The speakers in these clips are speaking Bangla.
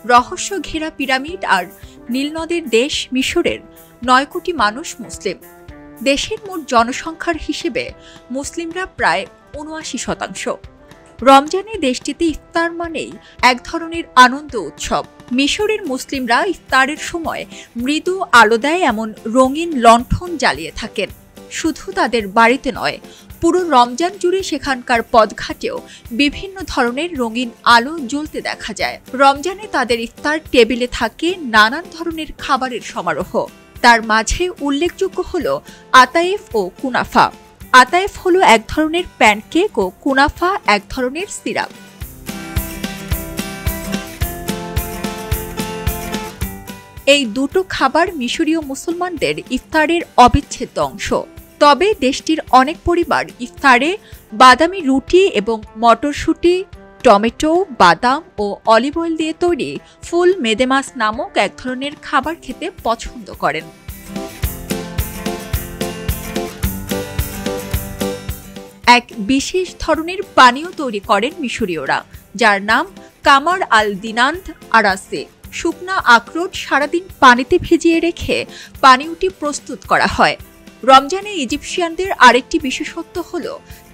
রহস্য ঘেরা পিরামিড আর নীলনদের দেশ মিশরের 9 কোটি মানুষ মুসলিম। দেশের মোট জনসংখ্যার হিসেবে মুসলিমরা প্রায় 79%। রমজানে দেশটিতে ইফতার মানেই এক ধরনের আনন্দ উৎসব। মিশরের মুসলিমরা ইফতারের সময় মৃদু আলো দেয় এমন রঙিন লণ্ঠন জ্বালিয়ে থাকেন। শুধু তাদের বাড়িতে নয়, পুরো রমজান জুড়ে সেখানকার পথঘাটেও বিভিন্ন ধরনের রঙিন আলো জ্বলতে দেখা যায়। রমজানে তাদের ইফতার টেবিলে থাকে নানান ধরনের খাবারের সমারোহ। তার মাঝে উল্লেখযোগ্য হল আতায়েফ ও কুনাফা। আতায়েফ হলো এক ধরনের প্যানকেক ও কুনাফা এক ধরনের সিরাপ। এই দুটো খাবার মিশরীয় মুসলমানদের ইফতারের অবিচ্ছেদ্য অংশ। তবে দেশটির অনেক পরিবার ইফতারে বাদামি রুটি এবং মটরশুঁটি, টমেটো, বাদাম ও অলিভ অয়েল দিয়ে তৈরি ফুল মেদেমাস নামক এক ধরনের খাবার খেতে পছন্দ করেন। এক বিশেষ ধরনের পানীয় তৈরি করেন মিশরীয়রা, যার নাম কামার আল দিনান্দ আরাসে। শুকনা আখরোট সারাদিন পানিতে ভিজিয়ে রেখে পানীয়টি প্রস্তুত করা হয়। রমজানে ইজিপশিয়ানদের আরেকটি বিশেষত্ব হল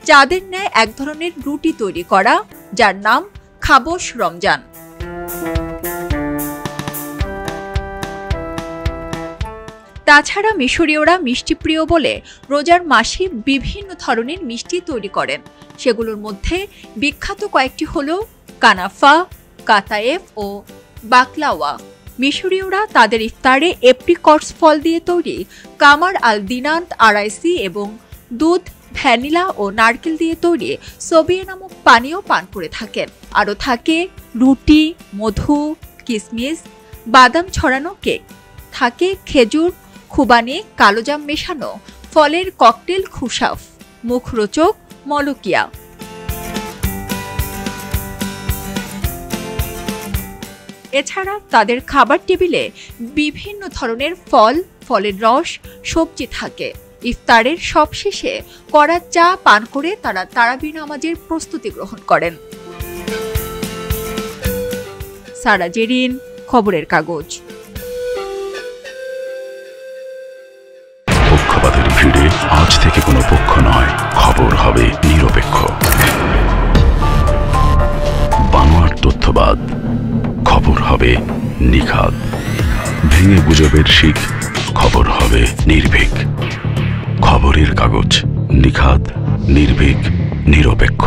চাঁদের ন্যায় এক ধরনের রুটি তৈরি করা, যার নাম খাবস রমজান। তাছাড়া মিশরীয়রা মিষ্টিপ্রিয় বলে রোজার মাসে বিভিন্ন ধরনের মিষ্টি তৈরি করেন। সেগুলোর মধ্যে বিখ্যাত কয়েকটি হল কানাফা, কাতায়েফ ও বাকলাওয়া। মিশরীয়রা তাদের ইফতারে এপ্রিকটস ফল দিয়ে তৈরি কামার আল দিনান্দ আরাইসি এবং দুধ, ভ্যানিলা ও নারকেল দিয়ে তৈরি সোবিয়ে নামক পানীয় পান করে থাকেন। আরও থাকে রুটি, মধু, কিশমিশ, বাদাম ছড়ানো কেক। থাকে খেজুর, খুবানি, কালোজাম মেশানো ফলের ককটেল খুশাফ, মুখরোচক মলকিয়া। এছাড়া তাদের খাবার টেবিলে বিভিন্ন ধরনের ফল, ফলের রস, সবজি থাকে। ইফতারের সবশেষে কড়া চা পান করে তারা তারাবি নামাজের প্রস্তুতি গ্রহণ করেন। সারা জেরিন, খবরের কাগজ। পক্ষপাতের ভিড়ে আজ থেকে কোনো পক্ষ নয়, খবর হবে নিরপেক্ষ। বানোয়ার তথ্যবাদ, খবর হবে নিখাদ। ভেঙে গুজবের শিখ, খবর হবে নির্ভীক। খবরের কাগজ, নিখাদ, নির্ভীক, নিরপেক্ষ।